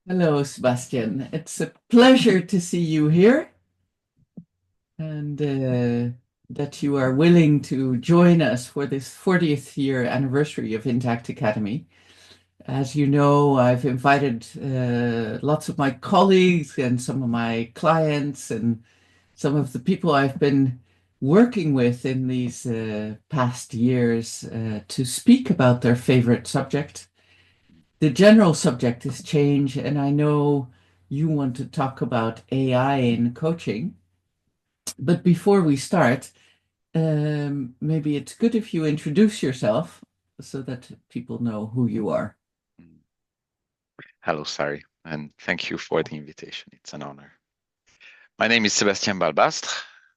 Hello, Sebastian. It's a pleasure to see you here and that you are willing to join us for this 40th year anniversary of Intact Academy. As you know, I've invited lots of my colleagues and some of my clients and some of the people I've been working with in these past years to speak about their favorite subject. The general subject is change, and I know you want to talk about AI in coaching. But before we start, maybe it's good if you introduce yourself so that people know who you are. Mm. Hello, Sari, and thank you for the invitation. It's an honor. My name is Sebastien Balbastre.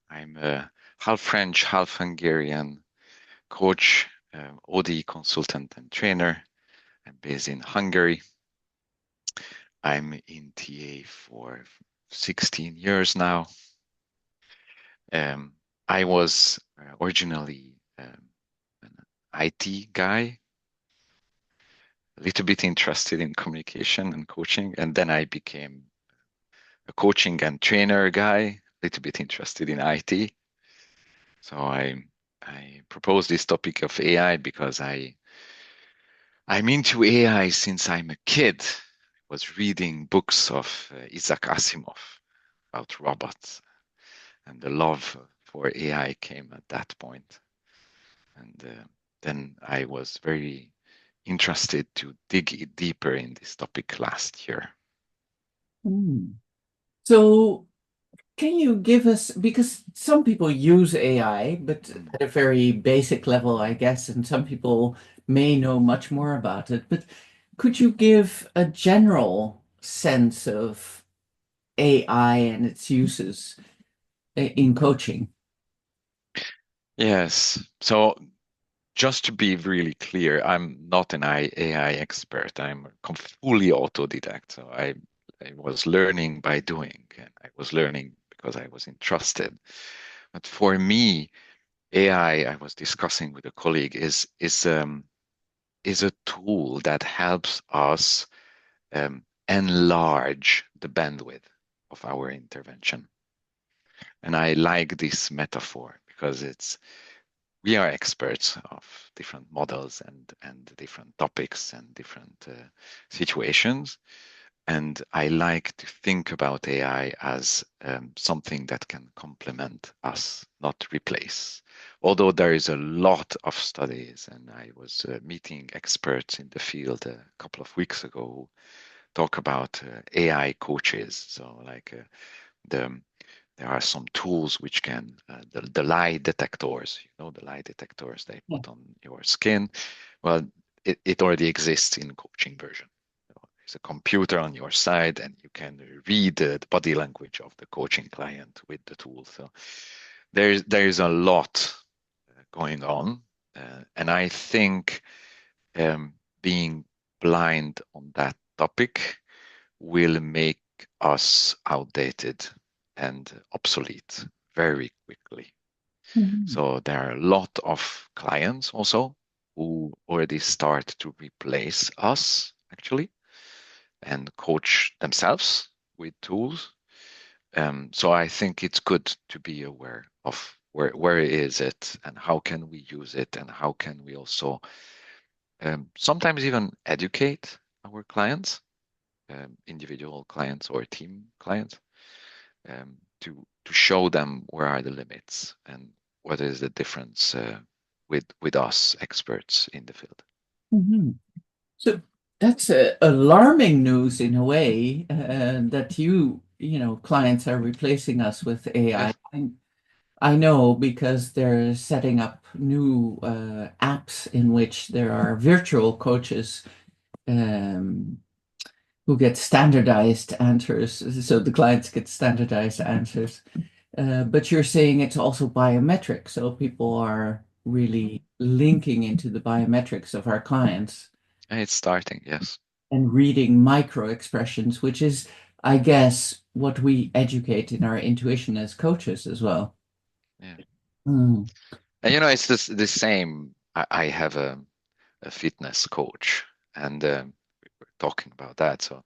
I'm a half French, half Hungarian coach, OD consultant, and trainer. I'm based in Hungary. I'm in TA for 16 years now. Um, I was originally an IT guy, a little bit interested in communication and coaching, and then I became a coaching and trainer guy, a little bit interested in IT. So I proposed this topic of AI because I'm into AI since I'm a kid. I was reading books of Isaac Asimov about robots, and the love for AI came at that point. And then I was very interested to dig deeper in this topic last year. Hmm. So, can you give us, because some people use AI, but Mm. at a very basic level, I guess, and some people may know much more about it, but could you give a general sense of AI and its uses in coaching? Yes. So just to be really clear, I'm not an AI expert. I'm fully autodidact. So I was learning by doing, and I was learning because I was interested. But for me, AI, I was discussing with a colleague, is a tool that helps us enlarge the bandwidth of our intervention. And I like this metaphor because it's we are experts of different models and different topics and different situations. And I like to think about AI as something that can complement us, not replace. Although there is a lot of studies, and I was meeting experts in the field a couple of weeks ago who talk about AI coaches. So like the there are some tools which can the lie detectors, the lie detectors they Yeah. put on your skin. Well, it already exists in coaching version. There's a computer on your side, and you can read the body language of the coaching client with the tool. So there's a lot going on, and I think um, being blind on that topic will make us outdated and obsolete very quickly. Mhm. So there are a lot of clients also who already start to replace us actually and coach themselves with tools. So I think it's good to be aware of where is it and how can we use it and how can we also sometimes even educate our clients, individual clients or team clients, to show them where are the limits and what is the difference with us experts in the field. Mhm. So that's alarming news in a way that clients are replacing us with AI. Yes. I know because they're setting up new apps in which there are virtual coaches um, who get standardized answers. So the clients get standardized answers. But you're saying it's also biometric. So people are Mhm. really linking into the biometrics of our clients It's starting, yes. and reading micro expressions, which is, I guess, what we educate in our intuition as coaches as well. Yeah. Mm. And it's the same. I have a fitness coach, and we were talking about that. So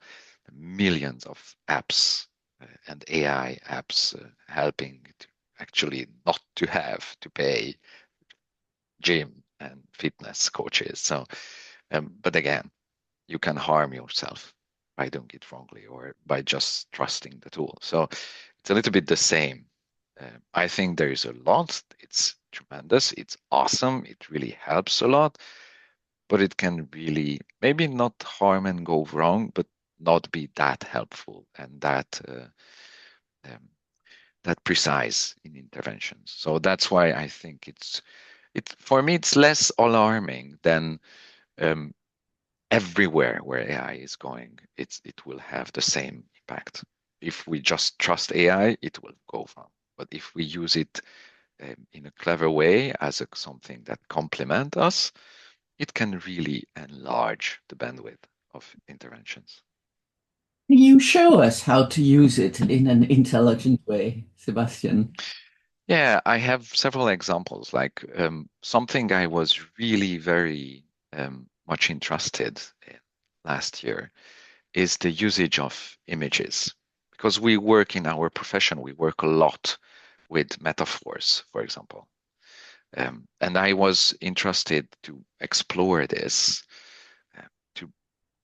millions of apps and AI apps helping to actually not to have to pay gym and fitness coaches. So, but again, you can harm yourself by doing it wrongly or by just trusting the tool. So it's a little bit the same. I think there is a lot. It's tremendous. It's awesome. It really helps a lot, but it can really maybe not harm and go wrong, but not be that helpful and um, that precise in interventions. So that's why I think it for me it's less alarming than um, everywhere where AI is going, it will have the same impact. If we just trust AI, it will go wrong. But if we use it in a clever way as something that complements us, it can really enlarge the bandwidth of interventions. Can you show us how to use it in an intelligent way, Sebastian? Yeah, I have several examples. Like something I was really very much interested in last year is the usage of images. Because we work in our profession, we work a lot with metaphors, for example. And I was interested to explore this, to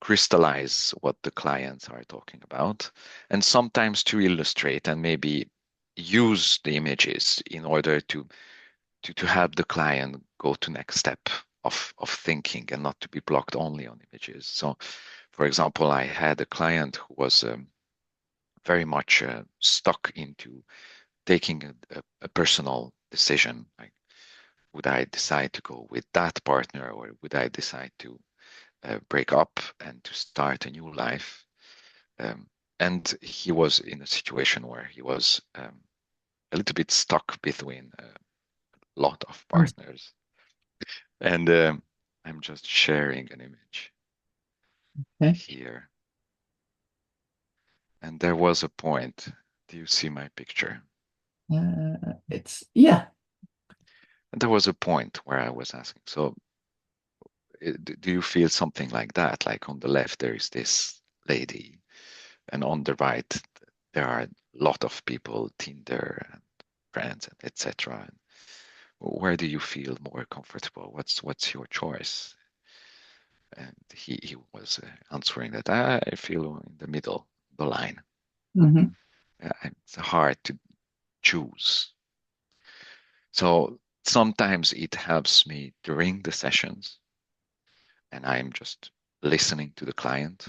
crystallize what the clients are talking about, and sometimes to illustrate and maybe use the images in order to help the client go to next step of thinking and not to be blocked only on images. So, for example, I had a client who was very much stuck into taking a personal decision, like would I decide to go with that partner or would I decide to break up and to start a new life? Um, and he was in a situation where he was a little bit stuck between a lot of partners. And I'm just sharing an image Okay. here. And there was a point. Do you see my picture? It's yeah. And there was a point where I was asking, so do you feel something like that? Like on the left, there is this lady, and on the right, there are a lot of people, Tinder and friends, etc. Where do you feel more comfortable? What's your choice? And he was answering that I feel in the middle, the line. Mhm. It's hard to choose. So sometimes it helps me during the sessions, and I'm just listening to the client,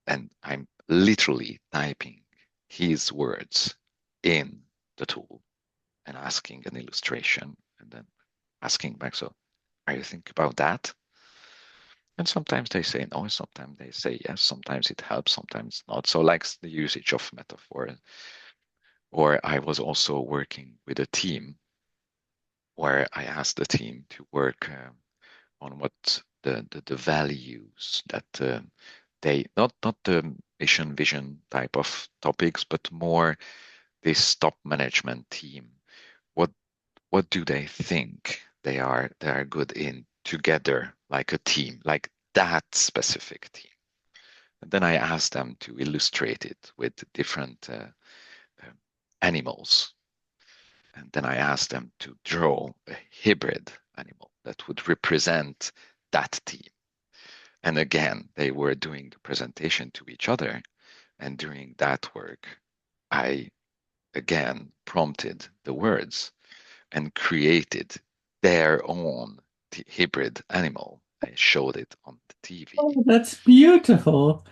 and I'm literally typing his words in the tool and asking an illustration, and then asking back, so are you thinking about that? And sometimes they say no, sometimes they say yes, sometimes it helps, sometimes not. So like the usage of metaphor. Or I was also working with a team where I asked the team to work on what the values that they not the mission vision type of topics, but more this top management team. What what do they think they are good in together, like a team, like that specific team? And then I asked them to illustrate it with different uh, animals. And then I asked them to draw a hybrid animal that would represent that team. And again, they were doing the presentation to each other. And during that work, I again prompted the words and created their own hybrid animal. I showed it on the TV. Oh, that's beautiful.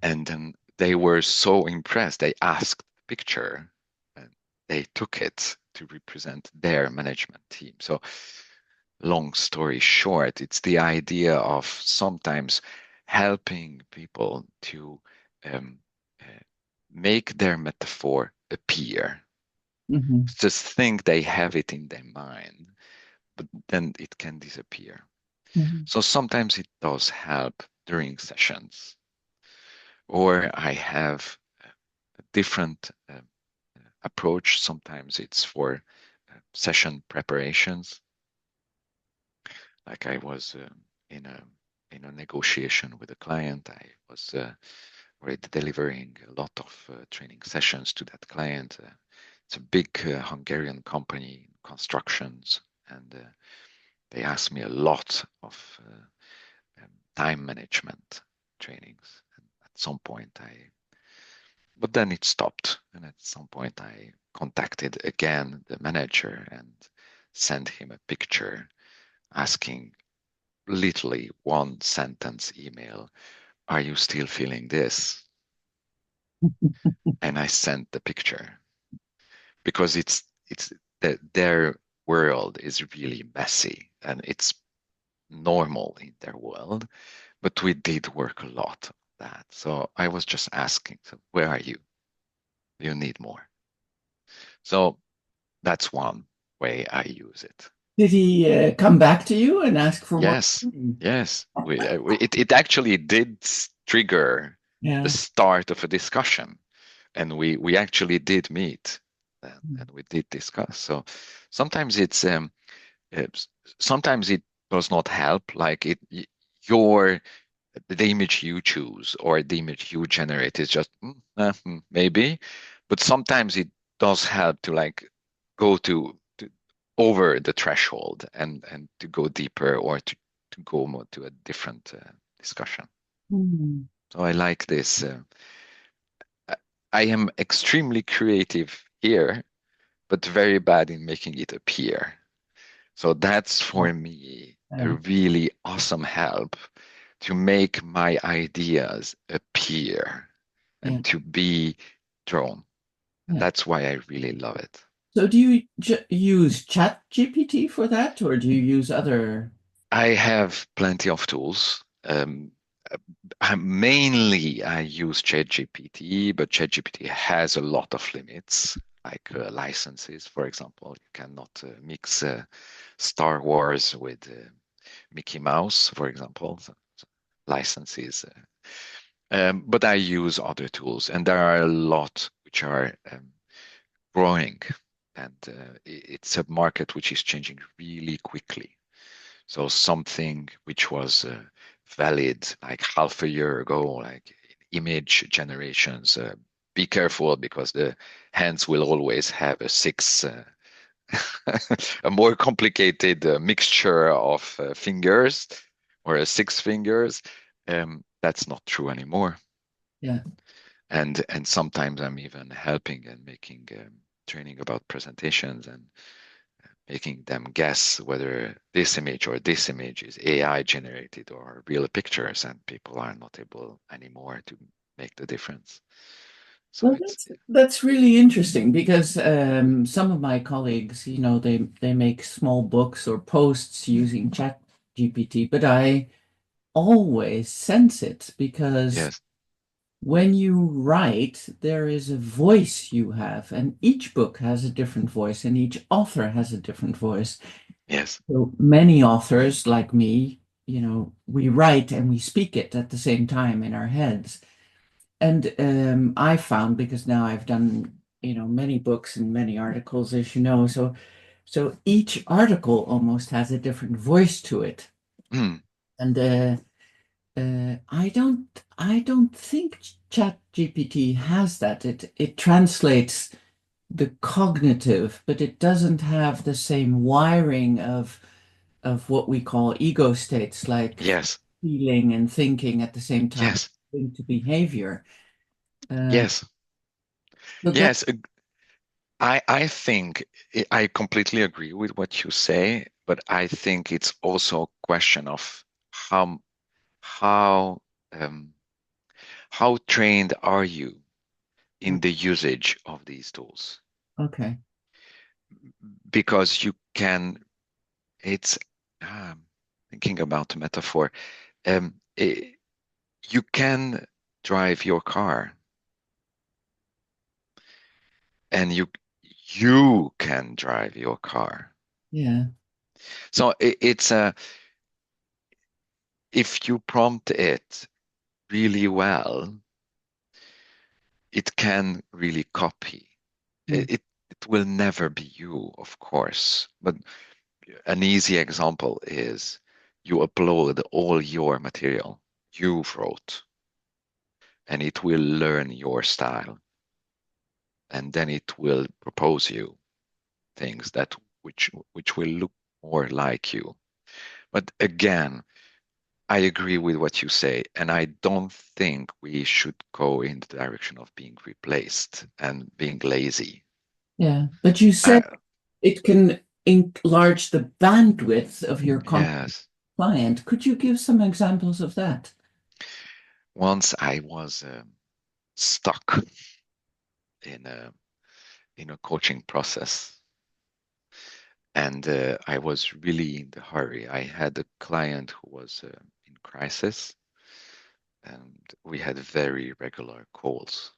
And then they were so impressed. They asked the picture and they took it to represent their management team. So, long story short, it's the idea of sometimes helping people to um, uh, make their metaphor appear. Mhm. Just think they have it in their mind, but then it can disappear. Mhm. So sometimes it does help during sessions, or I have a different approach. Sometimes it's for session preparations. Like I was in a negotiation with a client. I was already delivering a lot of training sessions to that client. It's a big Hungarian company in constructions, and they asked me a lot of time management trainings. And at some point, but then it stopped. And at some point, I contacted again the manager and sent him a picture asking literally one sentence email, "Are you still feeling this?" And I sent the picture because it's their world is really messy and it's normal in their world, but we did work a lot on that. So I was just asking, so where are you? Do you need more? So that's one way I use it. Did he come back to you and ask for more? Yes, yes. It actually did trigger the Yeah. start of a discussion, and we actually did meet and we did discuss. So sometimes it's sometimes it does not help. Like your the image you choose or the image you generate is just maybe, but sometimes it does help to like go to over the threshold and to go deeper or to go more to a different discussion. Mm. So I like this. I am extremely creative here, but very bad in making it appear. So that's for me a Yeah. really awesome help to make my ideas appear Yeah. and to be drawn. And Yeah. that's why I really love it. So do you use ChatGPT for that, or do you use other? I have plenty of tools. Mainly, I use ChatGPT, but ChatGPT has a lot of limits, like licenses, for example. You cannot mix Star Wars with Mickey Mouse, for example. So licenses. But I use other tools, and there are a lot which are growing, and it's a market which is changing really quickly. So something which was valid like half a year ago, like image generations, be careful because the hands will always have a six, a more complicated mixture of fingers or a six fingers. That's not true anymore. Yeah. And sometimes I'm even helping and making training about presentations and making them guess whether this image or this image is AI generated or real pictures, and people are not able anymore to make the difference. So Well, that's really interesting because some of my colleagues, they make small books or posts using ChatGPT, but I always sense it because yes, when you write, there is a voice you have, and each book has a different voice, and each author has a different voice. yes, So many authors, like me, we write and we speak it at the same time in our heads. And I found, because now I've done, many books and many articles, as you know, so each article almost has a different voice to it. mm, And I don't think ChatGPT has that. It translates the cognitive, but it doesn't have the same wiring of what we call ego states, like yes, feeling and thinking at the same time yes, into behavior. Uh, yes, so that yes. I think I completely agree with what you say, but I think it's also a question of how how um, how trained are you in the usage of these tools? okay. Because you can, it's thinking about a metaphor. I You can drive your car, and you can drive your car. Yeah. So it's a if you prompt it really well, it can really copy. Mm. It will never be you, of course, but an easy example is you upload all your material you wrote, and it will learn your style, and then it will propose you things that which will look more like you. But again, I agree with what you say, and I don't think we should go in the direction of being replaced and being lazy. Yeah. But you said Uh, it can enlarge the bandwidth of your yes. client. Could you give some examples of that? Once I was stuck in a coaching process, and I was really in the hurry. I had a client who was in crisis, and we had very regular calls,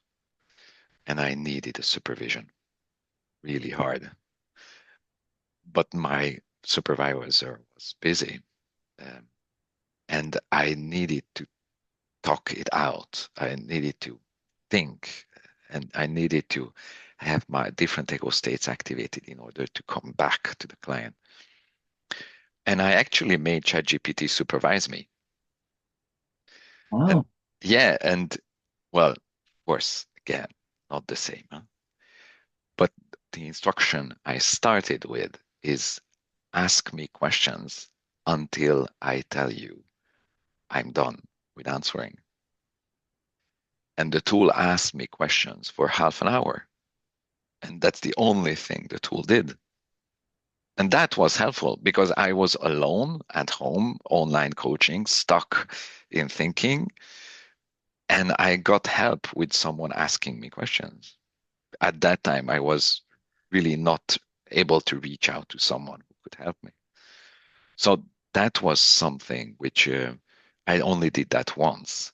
and I needed a supervision really hard. But my supervisor was busy, um, and I needed to talk it out. I needed to think, and I needed to have my different ego states activated in order to come back to the client. And I actually made ChatGPT supervise me. And Wow. yeah, and well, of course, again, not the same. Huh? But the instruction I started with is ask me questions until I tell you I'm done with answering. And the tool asked me questions for half an hour. And that's the only thing the tool did. And that was helpful because I was alone at home, online coaching, stuck in thinking. And I got help with someone asking me questions. At that time, I was really not able to reach out to someone who could help me. So that was something which I only did that once,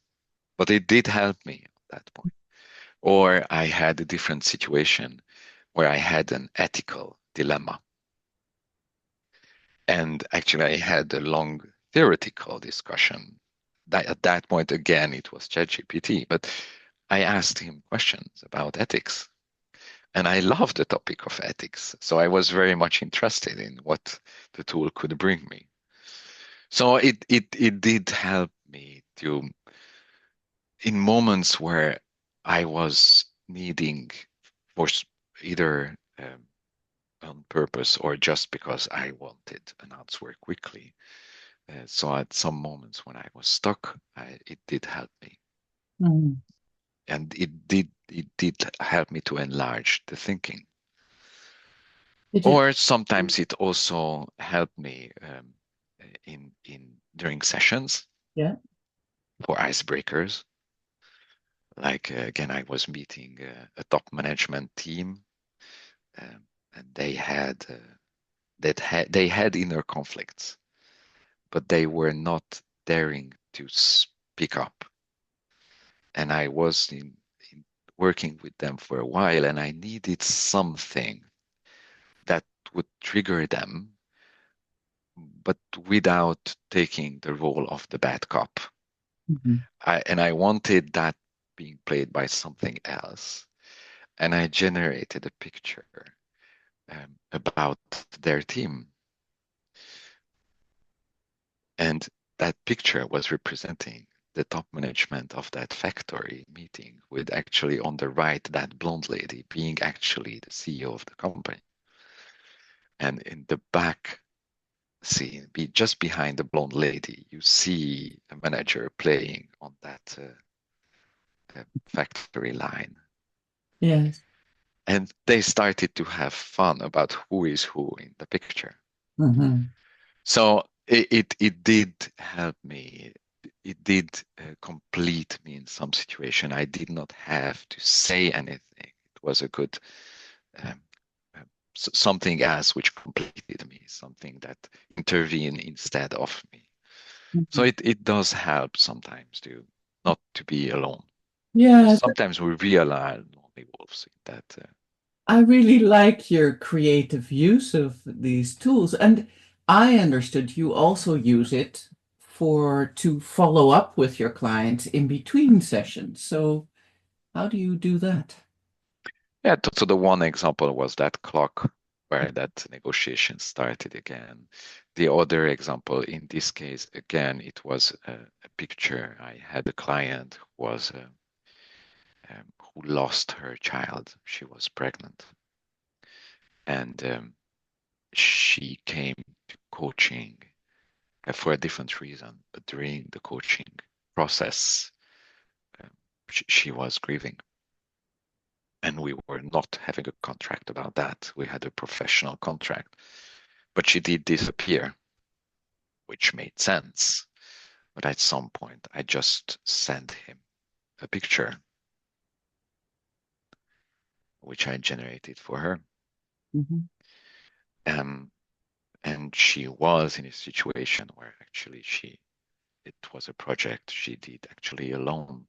but it did help me at that point. Or I had a different situation where I had an ethical dilemma. And actually, I had a long theoretical discussion. That, at that point, again, it was ChatGPT, but I asked him questions about ethics. And I love the topic of ethics. So I was very much interested in what the tool could bring me. So it did help me to, in moments where I was needing for either on purpose or just because I wanted an answer quickly. So at some moments when I was stuck, it did help me, Mm. and it did help me to enlarge the thinking. Did it? Or sometimes it also helped me in during sessions Yeah. for icebreakers. Like again, I was meeting a top management team, and they had inner conflicts, but they were not daring to speak up. And I was in working with them for a while, and I needed something that would trigger them, but without taking the role of the bad cop. Mhm. And I wanted that being played by something else. And I generated a picture about their team. And that picture was representing the top management of that factory meeting, with actually on the right, that blonde lady being actually the CEO of the company. And in the back scene, just behind the blonde lady, you see a manager playing on that factory line. Yes. And they started to have fun about who is who in the picture. Mhm. So it did help me. It did complete me in some situation. I did not have to say anything. It was a good um, uh, something else which completed me, something that intervened instead of me. So Mhm. it does help sometimes to not to be alone, because Yeah, sometimes we realize lonely wolves in that. I really like your creative use of these tools. And I understood you also use it for to follow up with your clients in between sessions. So how do you do that? Yeah, so the one example was that clock where that negotiation started again. The other example, in this case, again, it was a picture. I had a client who was who lost her child. She was pregnant, and she came to coaching for a different reason. But during the coaching process, um, she was grieving. And we were not having a contract about that. We had a professional contract. But she did disappear, which made sense. But at some point, I just sent him a picture, which I generated for her. Mhm. And she was in a situation where actually it was a project she did actually alone.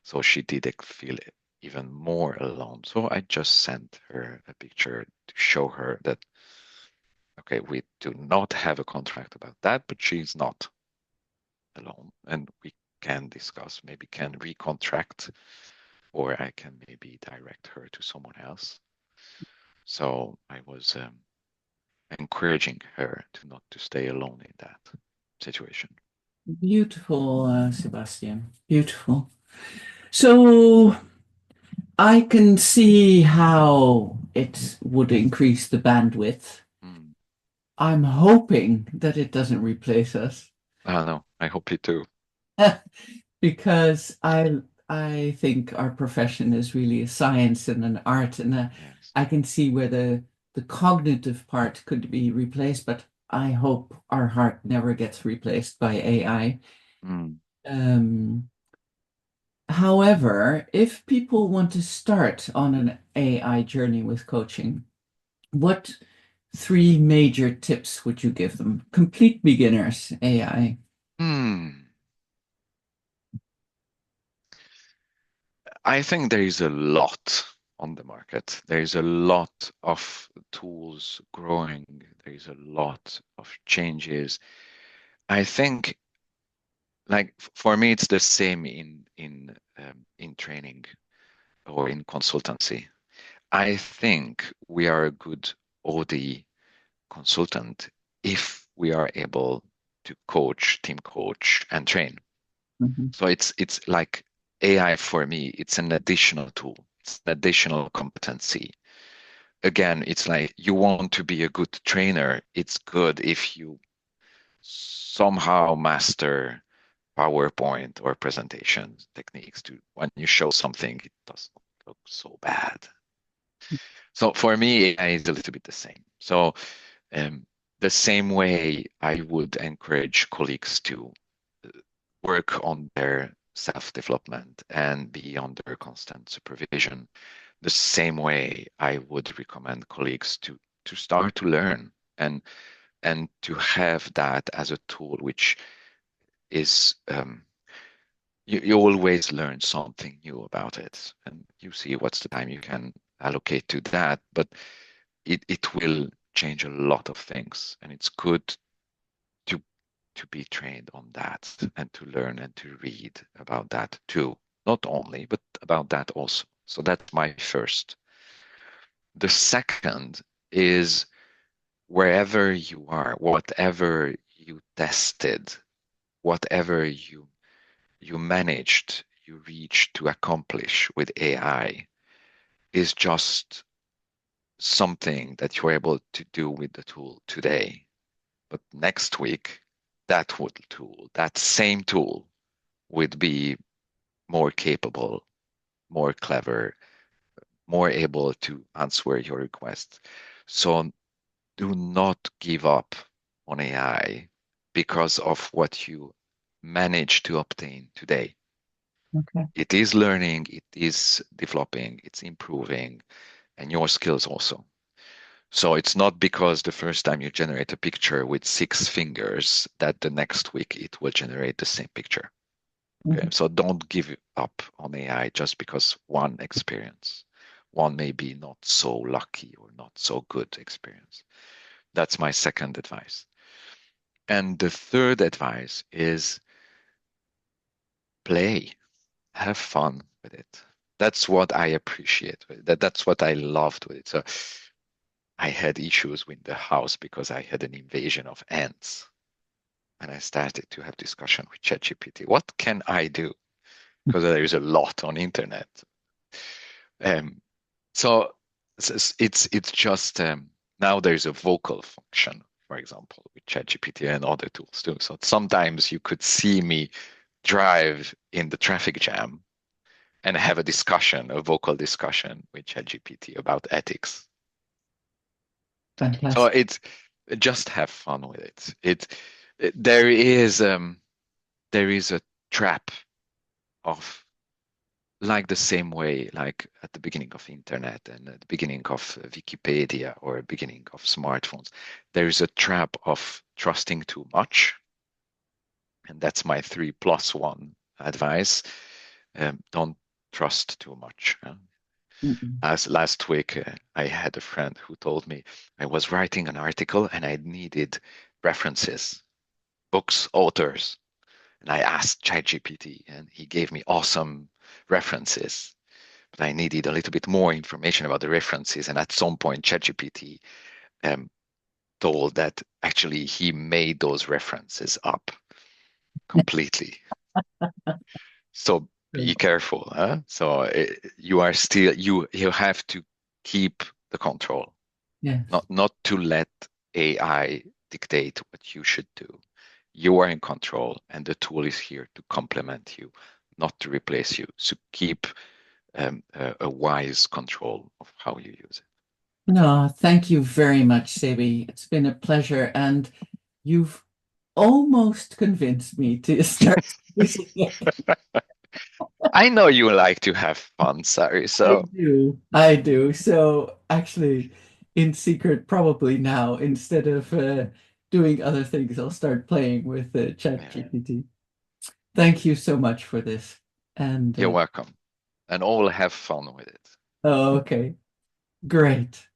So she did feel even more alone. So I just sent her a picture to show her that, okay, we do not have a contract about that, but she's not alone. And we can discuss, maybe can recontract, or I can maybe direct her to someone else. So I was encouraging her to not to stay alone in that situation. Beautiful, Sebastian. Beautiful. So I can see how it would increase the bandwidth. Mm. I'm hoping that it doesn't replace us. I know. I hope you too. Because I think our profession is really a science and an art, and Yes. I can see where the cognitive part could be replaced, but I hope our heart never gets replaced by AI. Mm. Um, However, if people want to start on an AI journey with coaching, what three major tips would you give them? Complete beginners, AI. Mm. I think there is a lot on the market. There is a lot of tools growing. There is a lot of changes. I think, like for me, it's the same in training or in consultancy. I think we are a good OD consultant if we are able to coach, team coach, and train. Mhm. So it's like AI for me, it's an additional tool. It's an additional competency. Again, it's like you want to be a good trainer. It's good if you somehow master PowerPoint or presentation techniques to when you show something, it doesn't look so bad. So for me, AI is a little bit the same. So um, the same way I would encourage colleagues to work on their self-development and be under constant supervision. The same way I would recommend colleagues to start to learn and to have that as a tool, which is you always learn something new about it, and you see what's the time you can allocate to that, but it will change a lot of things, and it's good to to be trained on that and to learn and to read about that too. Not only, but about that also. So that's my first. The second is wherever you are, whatever you tested, whatever you managed, you reached to accomplish with AI is just something that you're able to do with the tool today. But next week, that same tool would be more capable, more clever, more able to answer your request. So do not give up on AI because of what you manage to obtain today. Okay. It is learning, it is developing, it's improving, and your skills also. So it's not because the first time you generate a picture with 6 fingers that the next week it will generate the same picture. Okay, Mhm. so don't give up on AI just because one experience, one maybe not so lucky or not so good experience. That's my second advice. And the third advice is play, have fun with it. That's what I appreciate with it. That's what I loved with it. So I had issues with the house because I had an invasion of ants. And I started to have discussion with ChatGPT. What can I do? Because there is a lot on internet. Um, so it's just now there's a vocal function, for example, with ChatGPT and other tools too. So sometimes you could see me drive in the traffic jam and have a discussion, a vocal discussion with ChatGPT about ethics. So Fantastic. it's just have fun with it. There is a trap of like the same way, like at the beginning of internet and at the beginning of Wikipedia or beginning of smartphones, there is a trap of trusting too much. And that's my 3+1 advice. Don't trust too much. Mm-mm. As last week, I had a friend who told me I was writing an article and I needed references, books, authors. And I asked ChatGPT and he gave me awesome references. But I needed a little bit more information about the references. And at some point, ChatGPT um, told that actually he made those references up completely. So be careful, huh? So you are still you have to keep the control, Yes. not to let AI dictate what you should do. You are in control, and the tool is here to complement you, not to replace you. So keep a wise control of how you use it. No, thank you very much, Sebi. It's been a pleasure, and you've almost convinced me to start using it. I know you like to have fun, sorry. I So do. I do. So actually, in secret, probably now, instead of doing other things, I'll start playing with yeah, ChatGPT. Thank you so much for this. And you're welcome, and all have fun with it. oh, okay, great.